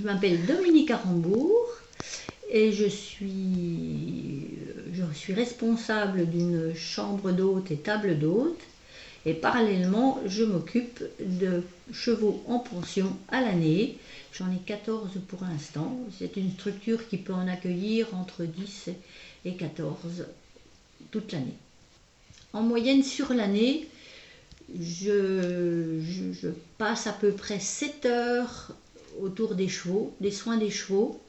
m'appelle Dominique Arambourg et je suis responsable d'une chambre d'hôte et table d'hôte. Et parallèlement, je m'occupe de chevaux en pension à l'année. J'en ai 14 pour l'instant. C'est une structure qui peut en accueillir entre 10 et 14 toute l'année. En moyenne sur l'année, je passe à peu près 7 heures autour des chevaux, des soins des chevaux.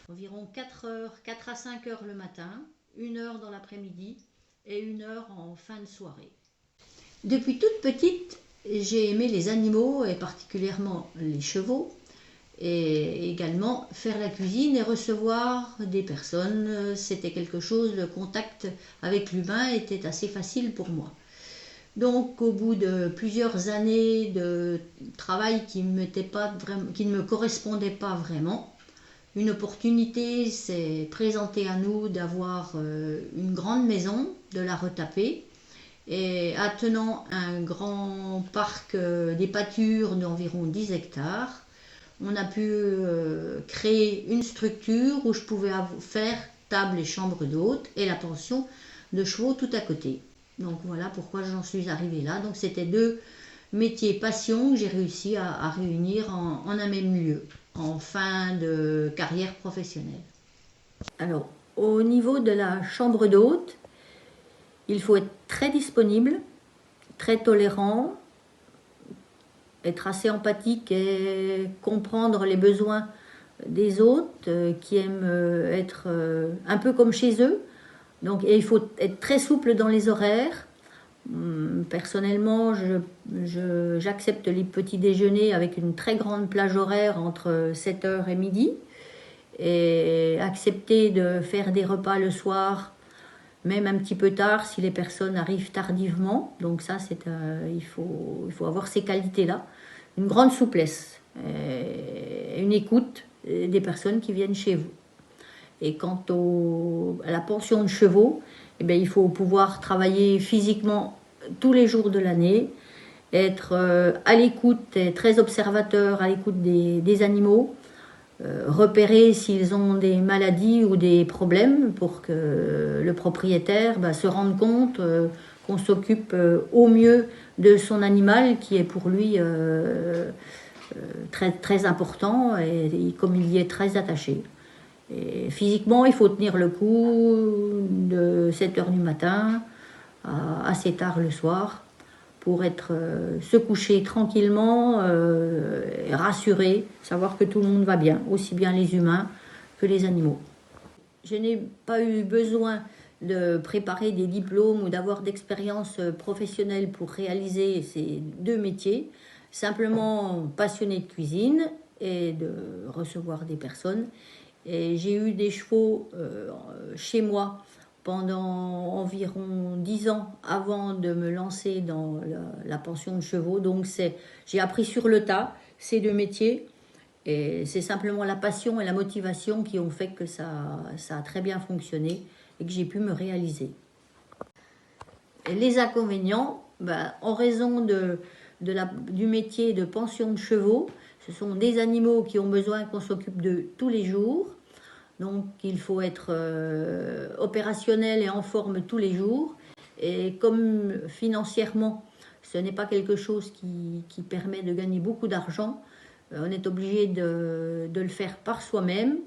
Environ 4 heures, 4 à 5 heures le matin, 1 heure dans l'après-midi et 1 heure en fin de soirée. Depuis toute petite, j'ai aimé les animaux et particulièrement les chevaux et également faire la cuisine et recevoir des personnes. C'était quelque chose, le contact avec l'humain était assez facile pour moi. Donc au bout de plusieurs années de travail qui ne me correspondait pas vraiment, une opportunité s'est présentée à nous d'avoir une grande maison, de la retaper. Et attenant un grand parc des pâtures d'environ 10 hectares, on a pu créer une structure où je pouvais faire table et chambre d'hôte et la pension de chevaux tout à côté. Donc voilà pourquoi j'en suis arrivée là. Donc c'était 2 métiers passion que j'ai réussi à réunir en un même lieu, en fin de carrière professionnelle. Alors, au niveau de la chambre d'hôte, il faut être très disponible, très tolérant, être assez empathique et comprendre les besoins des autres qui aiment être un peu comme chez eux. Donc, et il faut être très souple dans les horaires. Personnellement, j'accepte les petits déjeuners avec une très grande plage horaire entre 7h et midi. Et accepter de faire des repas le soir, même un petit peu tard si les personnes arrivent tardivement. Donc ça, il faut avoir ces qualités-là. Une grande souplesse, une écoute des personnes qui viennent chez vous. Et quant à la pension de chevaux, eh bien, il faut pouvoir travailler physiquement tous les jours de l'année, être à l'écoute, très observateur à l'écoute des animaux, repérer s'ils ont des maladies ou des problèmes pour que le propriétaire se rende compte qu'on s'occupe au mieux de son animal qui est pour lui très, très important et comme il y est très attaché. Et physiquement, il faut tenir le coup de 7h du matin à assez tard le soir pour se coucher tranquillement et rassuré, savoir que tout le monde va bien, aussi bien les humains que les animaux. Je n'ai pas eu besoin de préparer des diplômes ou d'avoir d'expérience professionnelle pour réaliser ces 2 métiers, simplement passionné de cuisine et de recevoir des personnes. Et j'ai eu des chevaux chez moi pendant environ 10 ans avant de me lancer dans la pension de chevaux. Donc j'ai appris sur le tas ces 2 métiers. Et c'est simplement la passion et la motivation qui ont fait que ça a très bien fonctionné et que j'ai pu me réaliser. Et les inconvénients, en raison du métier de pension de chevaux, ce sont des animaux qui ont besoin qu'on s'occupe d'eux tous les jours. Donc il faut être opérationnel et en forme tous les jours. Et comme financièrement, ce n'est pas quelque chose qui permet de gagner beaucoup d'argent, on est obligé de le faire par soi-même.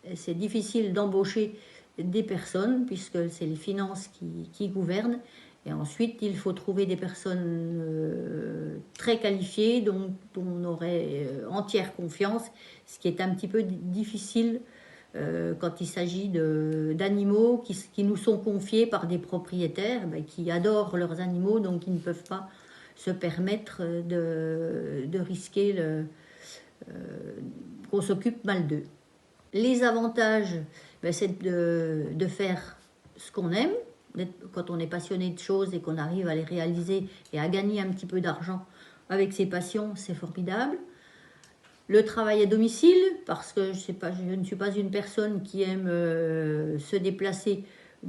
Et c'est difficile d'embaucher des personnes puisque c'est les finances qui gouvernent. Et ensuite, il faut trouver des personnes très qualifiées dont on aurait entière confiance, ce qui est un petit peu difficile quand il s'agit d'animaux qui nous sont confiés par des propriétaires qui adorent leurs animaux, donc ils ne peuvent pas se permettre de risquer qu'on s'occupe mal d'eux. Les avantages, c'est de faire ce qu'on aime, quand on est passionné de choses et qu'on arrive à les réaliser et à gagner un petit peu d'argent avec ses passions, c'est formidable. Le travail à domicile, parce que je ne suis pas une personne qui aime se déplacer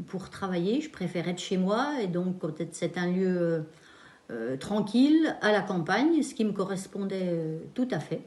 pour travailler, je préfère être chez moi et donc c'est un lieu tranquille, à la campagne, ce qui me correspondait tout à fait.